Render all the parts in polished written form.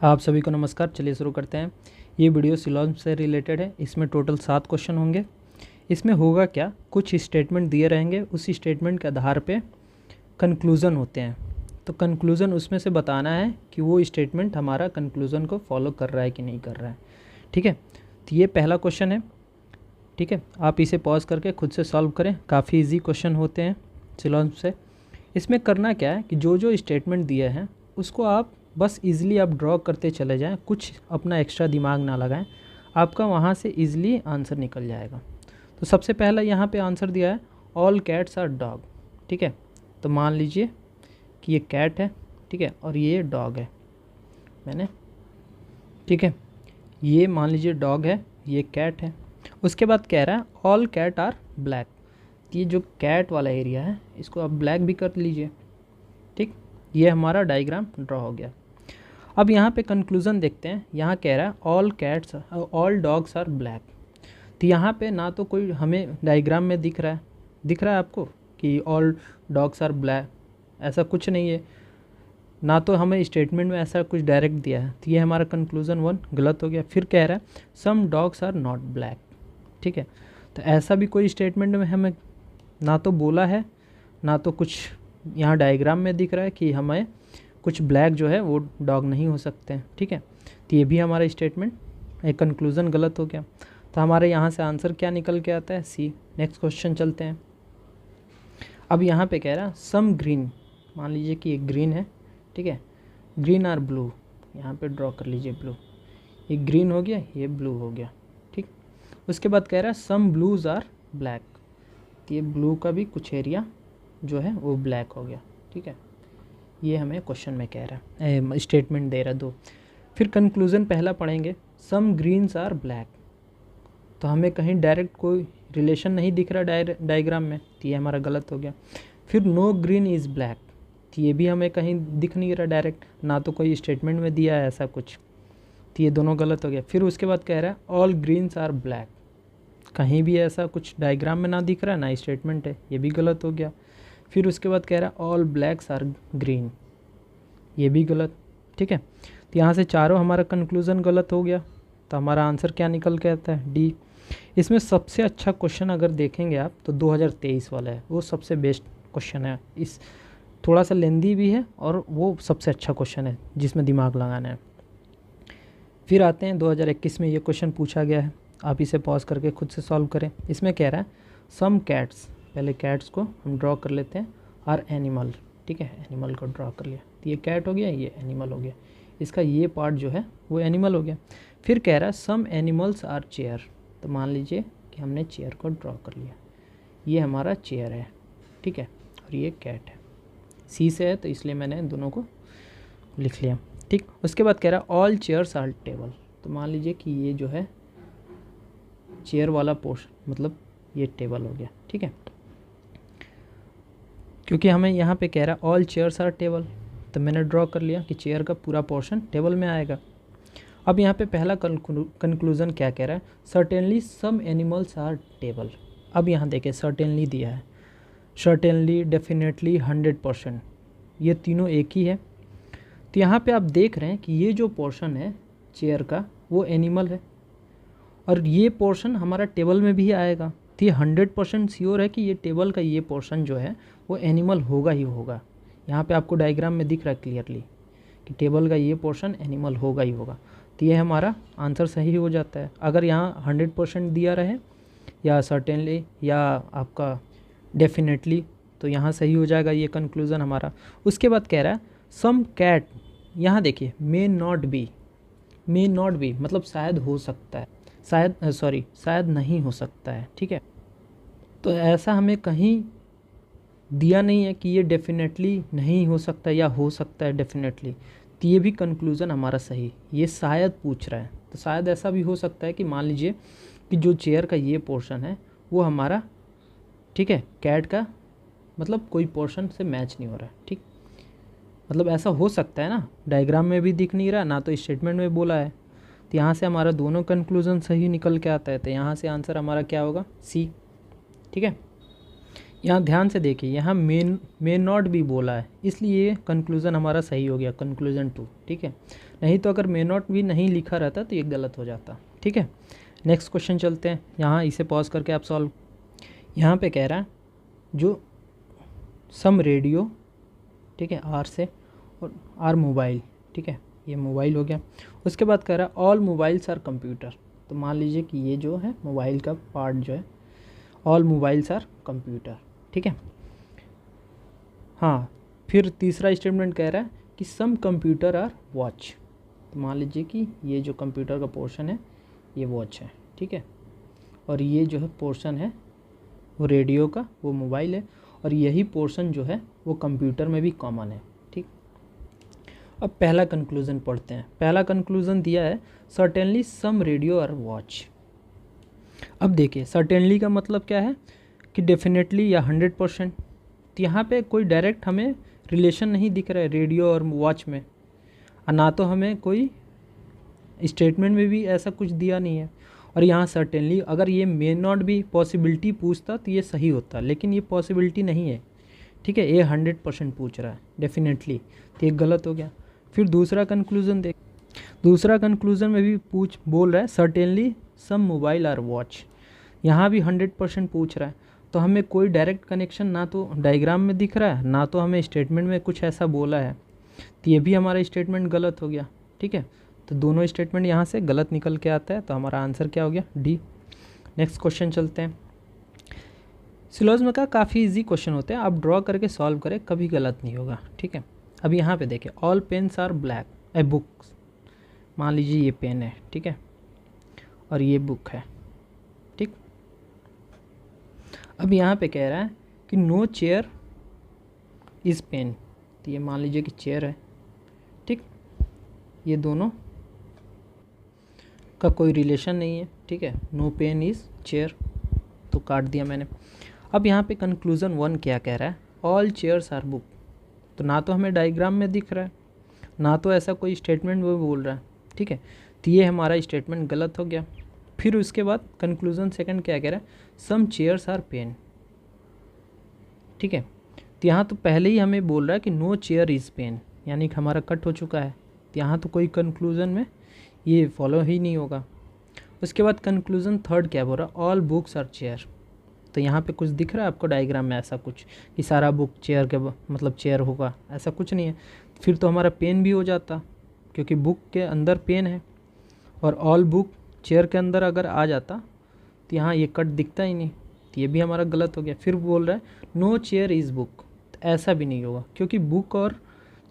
आप सभी को नमस्कार। चलिए शुरू करते हैं। ये वीडियो सिलोन से रिलेटेड है। इसमें टोटल 7 क्वेश्चन होंगे। इसमें होगा क्या, कुछ स्टेटमेंट दिए रहेंगे, उस स्टेटमेंट के आधार पे कंक्लूज़न होते हैं। तो कंक्लूज़न उसमें से बताना है कि वो स्टेटमेंट हमारा कंक्लूज़न को फॉलो कर रहा है कि नहीं कर रहा है। ठीक है, तो ये पहला क्वेश्चन है। ठीक है, आप इसे पॉज करके खुद से सॉल्व करें। काफ़ी ईजी क्वेश्चन होते हैं सिलोन से। इसमें करना क्या है कि जो जो स्टेटमेंट दिए हैं उसको आप बस इजीली आप ड्रॉ करते चले जाएं, कुछ अपना एक्स्ट्रा दिमाग ना लगाएं, आपका वहाँ से इजीली आंसर निकल जाएगा। तो सबसे पहला यहाँ पे आंसर दिया है ऑल कैट्स आर डॉग। ठीक है, तो मान लीजिए कि ये कैट है, ठीक है, और ये डॉग है मैंने, ठीक है, ये मान लीजिए डॉग है, ये कैट है। उसके बाद कह रहा है ऑल कैट आर ब्लैक। ये जो कैट वाला एरिया है इसको आप ब्लैक भी कर लीजिए। ठीक, ये हमारा डायग्राम ड्रॉ हो गया। अब यहाँ पे कंक्लूज़न देखते हैं। यहाँ कह रहा है ऑल डॉग्स आर ब्लैक। तो यहाँ पे ना तो कोई हमें डायग्राम में दिख रहा है आपको कि ऑल डॉग्स आर ब्लैक, ऐसा कुछ नहीं है। ना तो हमें स्टेटमेंट में ऐसा कुछ डायरेक्ट दिया है। तो ये हमारा कंक्लूज़न 1 गलत हो गया। फिर कह रहा है some dogs are not black. ठीक है, तो ऐसा भी कोई स्टेटमेंट में हमें ना तो बोला है, ना तो कुछ यहाँ डायग्राम में दिख रहा है कि हमें कुछ ब्लैक जो है वो डॉग नहीं हो सकते हैं। ठीक है, तो ये भी हमारा स्टेटमेंट एक कंक्लूज़न गलत हो गया। तो हमारे यहाँ से आंसर क्या निकल के आता है, सी। नेक्स्ट क्वेश्चन चलते हैं। अब यहाँ पे कह रहा है सम ग्रीन, मान लीजिए कि ये ग्रीन है, ठीक है, ग्रीन आर ब्लू, यहाँ पे ड्रॉ कर लीजिए ब्लू। ये ग्रीन हो गया, ये ब्लू हो गया। ठीक, उसके बाद कह रहा है सम ब्लूज़ आर ब्लैक। ये ब्लू का भी कुछ एरिया जो है वो ब्लैक हो गया। ठीक है, ये हमें क्वेश्चन में कह रहा है, स्टेटमेंट दे रहा है 2। फिर कंक्लूज़न पहला पढ़ेंगे, सम ग्रीन्स आर ब्लैक। तो हमें कहीं डायरेक्ट कोई रिलेशन नहीं दिख रहा डायग्राम में, तो ये हमारा गलत हो गया। फिर नो ग्रीन इज़ ब्लैक, तो ये भी हमें कहीं दिख नहीं रहा डायरेक्ट, ना तो कोई स्टेटमेंट में दिया है ऐसा कुछ, तो ये दोनों गलत हो गया। फिर उसके बाद कह रहा है ऑल ग्रीन्स आर ब्लैक, कहीं भी ऐसा कुछ डायग्राम में ना दिख रहा है, ना स्टेटमेंट है, ये भी गलत हो गया। फिर उसके बाद कह रहा है ऑल ब्लैक्स आर ग्रीन, ये भी गलत। ठीक है, तो यहाँ से चारों हमारा कंक्लूज़न गलत हो गया। तो हमारा आंसर क्या निकल के आता है, डी। इसमें सबसे अच्छा क्वेश्चन अगर देखेंगे आप तो 2023 वाला है, वो सबसे बेस्ट क्वेश्चन है। इस थोड़ा सा लेंदी भी है और वो सबसे अच्छा क्वेश्चन है जिसमें दिमाग लगाना है। फिर आते हैं 2021 में ये क्वेश्चन पूछा गया है, आप इसे पॉज करके खुद से सॉल्व करें। इसमें कह रहा है सम कैट्स, पहले कैट्स को हम ड्रॉ कर लेते हैं, आर एनिमल। ठीक है, एनिमल को ड्रॉ कर लिया, तो ये कैट हो गया, ये एनिमल हो गया, इसका ये पार्ट जो है वो एनिमल हो गया। फिर कह रहा है सम एनिमल्स आर चेयर। तो मान लीजिए कि हमने चेयर को ड्रॉ कर लिया, ये हमारा चेयर है, ठीक है, और ये कैट है। सी से है तो इसलिए मैंने दोनों को लिख लिया। ठीक, उसके बाद कह रहा है ऑल चेयर्स आर टेबल। तो मान लीजिए कि ये जो है चेयर वाला पोर्शन, मतलब ये टेबल हो गया। ठीक है, क्योंकि हमें यहाँ पे कह रहा है ऑल चेयर्स आर टेबल, तो मैंने ड्रॉ कर लिया कि चेयर का पूरा पोर्शन टेबल में आएगा। अब यहाँ पे पहला कंक्लूज़न क्या कह रहा है, certainly some animals are table. अब यहाँ देखिए सर्टेनली दिया है, सर्टेनली, डेफिनेटली, 100%, ये तीनों एक ही है। तो यहाँ पे आप देख रहे हैं कि ये जो पोर्शन है चेयर का वो एनिमल है, और ये पोर्शन हमारा टेबल में भी आएगा। तो ये 100% श्योर है कि ये टेबल का ये पोर्शन जो है वो एनिमल होगा ही होगा। यहाँ पे आपको डायग्राम में दिख रहा है क्लियरली कि टेबल का ये पोर्शन एनिमल होगा ही होगा। तो ये हमारा आंसर सही हो जाता है। अगर यहाँ 100% दिया रहे या सर्टेनली या आपका डेफिनेटली, तो यहाँ सही हो जाएगा ये कंक्लूज़न हमारा। उसके बाद कह रहा है सम कैट, यहाँ देखिए may not be, may not be मतलब शायद हो सकता है, शायद नहीं हो सकता है। ठीक है, तो ऐसा हमें कहीं दिया नहीं है कि ये डेफिनेटली नहीं हो सकता या हो सकता है डेफिनेटली। तो ये भी कंक्लूज़न हमारा सही, ये शायद पूछ रहा है, तो शायद ऐसा भी हो सकता है कि मान लीजिए कि जो चेयर का ये पोर्शन है वो हमारा, ठीक है, कैट का मतलब कोई पोर्शन से मैच नहीं हो रहा है। ठीक, मतलब ऐसा हो सकता है ना, डायग्राम में भी दिख नहीं रहा, ना तो स्टेटमेंट में बोला है। तो यहाँ से हमारा दोनों कंक्लूज़न सही निकल के आता है। तो यहाँ से आंसर हमारा क्या होगा, सी। ठीक है, यहाँ ध्यान से देखिए, यहाँ मे नॉट भी बोला है, इसलिए कंक्लूज़न हमारा सही हो गया, कंक्लूज़न 2। ठीक है, नहीं तो अगर मे नॉट भी नहीं लिखा रहता तो ये गलत हो जाता। ठीक है, नेक्स्ट क्वेश्चन चलते हैं। यहाँ इसे पॉज करके आप सॉल्व। यहाँ पे कह रहा है जो सम रेडियो, ठीक है, आर से, और आर मोबाइल, ठीक है, ये मोबाइल हो गया। उसके बाद कह रहा है ऑल मोबाइल्स आर कंप्यूटर। तो मान लीजिए कि ये जो है मोबाइल का पार्ट जो है, ऑल मोबाइल्स आर कंप्यूटर। ठीक है, हाँ, फिर तीसरा स्टेटमेंट कह रहा है कि सम कंप्यूटर आर वॉच। तो मान लीजिए कि ये जो कंप्यूटर का पोर्शन है ये वॉच है। ठीक है, और ये जो है पोर्शन है वो रेडियो का, वो मोबाइल है, और यही पोर्शन जो है वो कंप्यूटर में भी कॉमन है। ठीक, अब पहला कंक्लूज़न पढ़ते हैं। पहला कंक्लूज़न दिया है सर्टेनली सम रेडियो और वॉच। अब देखिए सर्टेनली का मतलब क्या है कि डेफिनेटली या 100%। तो यहाँ पे कोई डायरेक्ट हमें रिलेशन नहीं दिख रहा है रेडियो और वॉच में, और ना तो हमें कोई स्टेटमेंट में भी ऐसा कुछ दिया नहीं है। और यहाँ सर्टेनली, अगर ये मे नॉट भी पॉसिबिलिटी पूछता तो ये सही होता, लेकिन ये पॉसिबिलिटी नहीं है। ठीक है, ये 100% पूछ रहा है डेफिनेटली, तो ये गलत हो गया। फिर दूसरा कंक्लूज़न देख, दूसरा कंक्लूज़न में भी बोल रहा है certainly some mobile are watch. यहाँ भी 100% पूछ रहा है, तो हमें कोई डायरेक्ट कनेक्शन ना तो डायग्राम में दिख रहा है, ना तो हमें स्टेटमेंट में कुछ ऐसा बोला है, तो ये भी हमारा स्टेटमेंट गलत हो गया। ठीक है, तो दोनों स्टेटमेंट यहाँ से गलत निकल के आता है, तो हमारा आंसर क्या हो गया, डी। नेक्स्ट क्वेश्चन चलते हैं। सिलोजिज्म का काफ़ी इजी क्वेश्चन होते हैं, आप ड्रॉ करके सॉल्व करें, कभी गलत नहीं होगा। ठीक है, अब यहाँ पे देखिए all pens are black a books. मान लीजिए ये पेन है, ठीक है, और ये बुक है। ठीक, अब यहाँ पे कह रहा है कि नो चेयर इज़ पेन। तो ये मान लीजिए कि चेयर है। ठीक, ये दोनों का कोई रिलेशन नहीं है। ठीक है, नो पेन इज़ चेयर, तो काट दिया मैंने। अब यहाँ पे कंक्लूज़न 1 क्या कह रहा है, ऑल चेयर्स आर बुक। तो ना तो हमें डायग्राम में दिख रहा है, ना तो ऐसा कोई स्टेटमेंट वो बोल रहा है। ठीक है, तो ये हमारा स्टेटमेंट गलत हो गया। फिर उसके बाद कंक्लूज़न 2 क्या कह रहा है, सम चेयर्स आर पेन। ठीक है, तो यहाँ तो पहले ही हमें बोल रहा है कि नो चेयर इज़ पेन, यानी कि हमारा कट हो चुका है। तो यहाँ तो कोई कंक्लूज़न में ये फॉलो ही नहीं होगा। उसके बाद कंक्लूज़न 3 क्या बोल रहा है, ऑल बुक्स आर चेयर। तो यहाँ पे कुछ दिख रहा है आपको डायग्राम में ऐसा कुछ कि सारा बुक चेयर के मतलब चेयर होगा, ऐसा कुछ नहीं है। फिर तो हमारा पेन भी हो जाता, क्योंकि बुक के अंदर पेन है, और ऑल बुक चेयर के अंदर अगर आ जाता तो यहाँ ये कट दिखता ही नहीं, तो ये भी हमारा गलत हो गया। फिर बोल रहा है नो चेयर इज़ बुक, तो ऐसा भी नहीं होगा, क्योंकि बुक और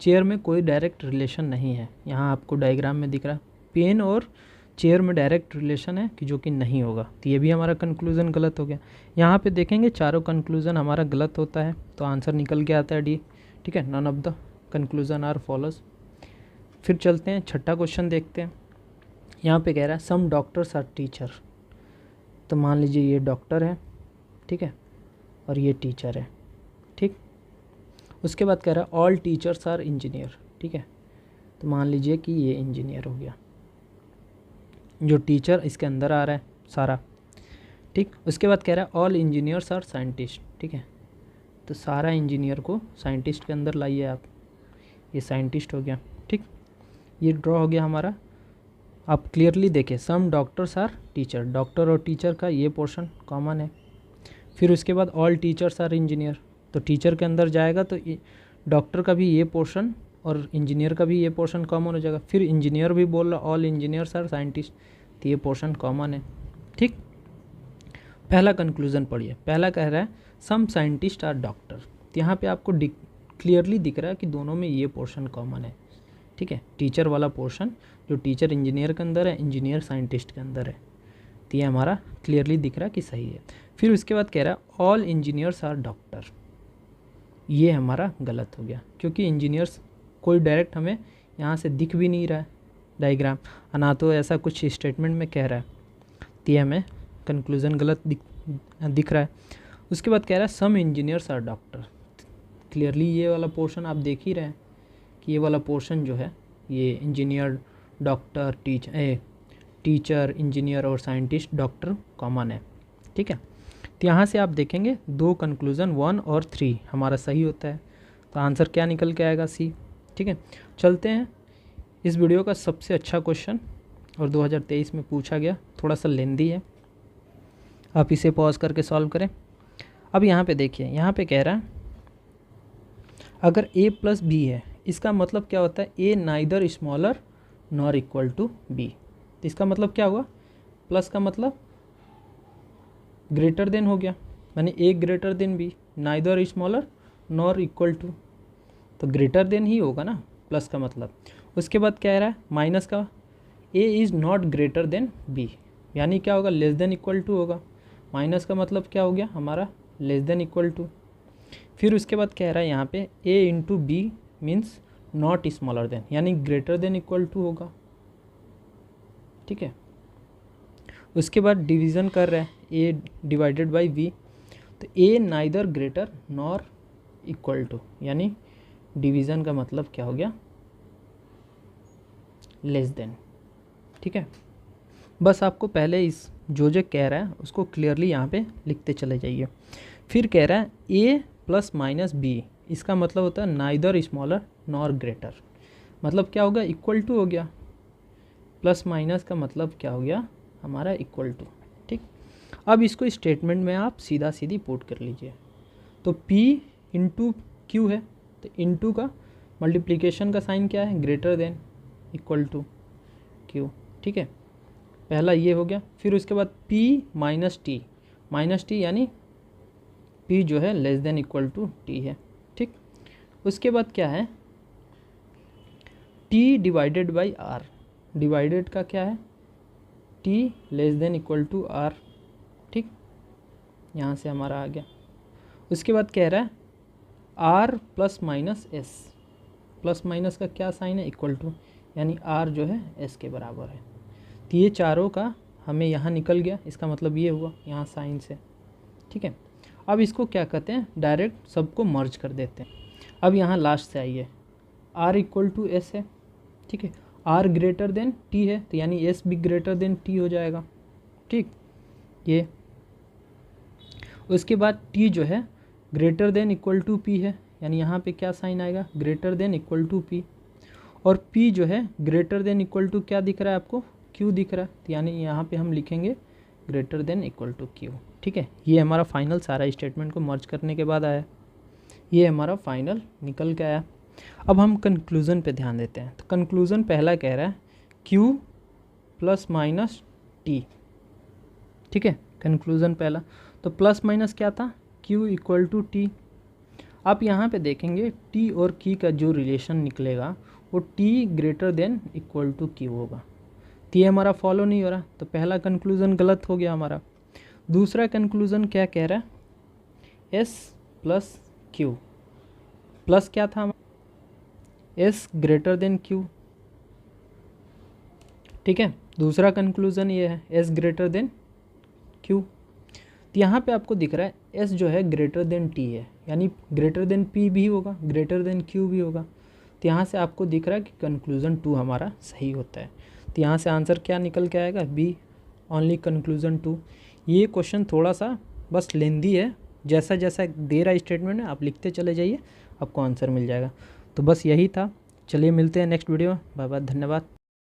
चेयर में कोई डायरेक्ट रिलेशन नहीं है। यहाँ आपको डायग्राम में दिख रहा है पेन और चेयर में डायरेक्ट रिलेशन है कि जो कि नहीं होगा, तो ये भी हमारा कंक्लूज़न गलत हो गया। यहाँ पे देखेंगे चारों कंक्लूज़न हमारा गलत होता है, तो आंसर निकल के आता है डी। ठीक है, none of the conclusion are follows. फिर चलते हैं, छठा क्वेश्चन देखते हैं। यहाँ पे कह रहा है सम डॉक्टर्स आर टीचर। तो मान लीजिए ये डॉक्टर है, ठीक है, और ये टीचर है। ठीक, उसके बाद कह रहा है ऑल टीचर्स आर इंजीनियर। ठीक है, तो मान लीजिए कि ये इंजीनियर हो गया, जो टीचर इसके अंदर आ रहा है सारा। ठीक, उसके बाद कह रहा है ऑल इंजीनियर्स आर साइंटिस्ट। ठीक है, तो सारा इंजीनियर को साइंटिस्ट के अंदर लाइए आप, ये साइंटिस्ट हो गया। ठीक, ये ड्रॉ हो गया हमारा। आप क्लियरली देखिए some doctors are teacher, doctor और टीचर का ये पोर्शन कॉमन है। फिर उसके बाद ऑल टीचर्स आर इंजीनियर, तो टीचर के अंदर जाएगा तो डॉक्टर का भी ये पोर्शन और इंजीनियर का भी ये पोर्शन कॉमन हो जाएगा। फिर इंजीनियर भी बोल रहा ऑल इंजीनियर्स आर साइंटिस्ट, तो ये पोर्शन कॉमन है। ठीक, पहला कंक्लूज़न पढ़िए। पहला कह रहा है सम साइंटिस्ट आर डॉक्टर। तो यहाँ पे आपको क्लियरली दिख रहा है कि दोनों में ये पोर्शन कॉमन है। ठीक है, टीचर वाला पोर्शन जो टीचर इंजीनियर के अंदर है, इंजीनियर साइंटिस्ट के अंदर है, तो ये हमारा क्लियरली दिख रहा है कि सही है। फिर उसके बाद कह रहा है ऑल इंजीनियर्स आर डॉक्टर। ये हमारा गलत हो गया, क्योंकि इंजीनियर्स कोई डायरेक्ट हमें यहाँ से दिख भी नहीं रहा है डायग्राम, ना तो ऐसा कुछ स्टेटमेंट में कह रहा है, तो ये हमें कंक्लूज़न गलत दिख रहा है। उसके बाद कह रहा है सम इंजीनियर्स आर डॉक्टर। क्लियरली ये वाला पोर्शन आप देख ही रहे हैं कि ये वाला पोर्शन जो है ये इंजीनियर, डॉक्टर, टीचर, इंजीनियर और साइंटिस्ट, डॉक्टर कॉमन है। ठीक है, तो यहाँ से आप देखेंगे दो कंक्लूज़न 1 और 3 हमारा सही होता है, तो आंसर क्या निकल के आएगा, सी। ठीक है, चलते हैं इस वीडियो का सबसे अच्छा क्वेश्चन और 2023 में पूछा गया, थोड़ा सा लेंदी है, आप इसे पॉज करके सॉल्व करें। अब यहाँ पे देखिए, यहाँ पे कह रहा है अगर a प्लस बी है, इसका मतलब क्या होता है, a neither smaller nor equal to b। तो इसका मतलब क्या हुआ, प्लस का मतलब ग्रेटर देन हो गया, यानी a greater than b, neither smaller nor equal to, तो ग्रेटर देन ही होगा ना प्लस का मतलब। उसके बाद क्या रहा है, माइनस का a is not greater than b, यानी क्या होगा, लेस देन इक्वल टू होगा। माइनस का मतलब क्या हो गया हमारा, लेस देन इक्वल टू। फिर उसके बाद कह रहा है यहाँ पे a into b means not smaller than, यानी ग्रेटर देन इक्वल टू होगा, ठीक है। उसके बाद डिवीज़न कर रहा है a डिवाइडेड बाई b, तो a neither greater nor equal to, यानी डिवीज़न का मतलब क्या हो गया, लेस देन, ठीक है। बस आपको पहले इस जो कह रहा है उसको क्लियरली यहाँ पे लिखते चले जाइए। फिर कह रहा है a प्लस माइनस बी, इसका मतलब होता है नाइदर स्मॉलर नॉर ग्रेटर, मतलब क्या होगा, इक्वल टू हो गया। प्लस माइनस का मतलब क्या हो गया हमारा, इक्वल टू, ठीक। अब इसको स्टेटमेंट में आप सीधा सीधी पुट कर लीजिए। तो p इंटू क्यू है, तो इंटू का मल्टीप्लिकेशन का साइन क्या है, greater than equal to q, ठीक है। पहला ये हो गया। फिर उसके बाद p माइनस टी यानी p जो है less than equal to t है, ठीक। उसके बाद क्या है, t divided by r, divided का क्या है, t less than equal to r, ठीक, यहाँ से हमारा आ गया। उसके बाद कह रहा है r plus minus s, plus minus का क्या साइन है, इक्वल टू, यानी r जो है s के बराबर है। तो ये चारों का हमें यहाँ निकल गया, इसका मतलब ये हुआ यहाँ साइन से, ठीक है। अब इसको क्या कहते हैं, डायरेक्ट सबको मर्ज कर देते हैं। अब यहाँ लास्ट से आइए, r इक्वल टू एस है, ठीक है, r ग्रेटर देन t है, तो यानी s भी ग्रेटर देन t हो जाएगा, ठीक। ये उसके बाद t जो है greater than equal to p है, यानी यहाँ पे क्या साइन आएगा, greater than equal to p, और p जो है ग्रेटर देन इक्वल टू क्या दिख रहा है आपको, q दिख रहा है, तो यानी यहाँ पे हम लिखेंगे greater than equal to q, ठीक है। ये हमारा फाइनल सारा स्टेटमेंट को मर्ज करने के बाद आया, ये हमारा फाइनल निकल के आया। अब हम कंक्लूज़न पे ध्यान देते हैं। तो कंक्लूज़न पहला कह रहा है q प्लस माइनस टी, ठीक है, कंक्लूज़न पहला। तो प्लस माइनस क्या था, q इक्वल टू टी। आप यहाँ पे देखेंगे t और q का जो रिलेशन निकलेगा वो t greater than equal to q होगा। तो ये हमारा फॉलो नहीं हो रहा, तो पहला कंक्लूज़न गलत हो गया हमारा। दूसरा कंक्लूज़न क्या कह रहा है, s प्लस q, प्लस क्या था, s ग्रेटर देन q, ठीक है। दूसरा कंक्लूज़न ये है s ग्रेटर देन q। तो यहाँ पे आपको दिख रहा है s जो है ग्रेटर देन t है, यानी ग्रेटर देन p भी होगा, ग्रेटर देन q भी होगा। तो यहाँ से आपको दिख रहा है कि कंक्लूज़न 2 हमारा सही होता है। तो यहाँ से आंसर क्या निकल के आएगा, बी, ओनली कंक्लूज़न 2। ये क्वेश्चन थोड़ा सा बस लेंदी है, जैसा जैसा दे रहा स्टेटमेंट है आप लिखते चले जाइए, आपको आंसर मिल जाएगा। तो बस यही था, चलिए मिलते हैं नेक्स्ट वीडियो में, बाय बाय, धन्यवाद।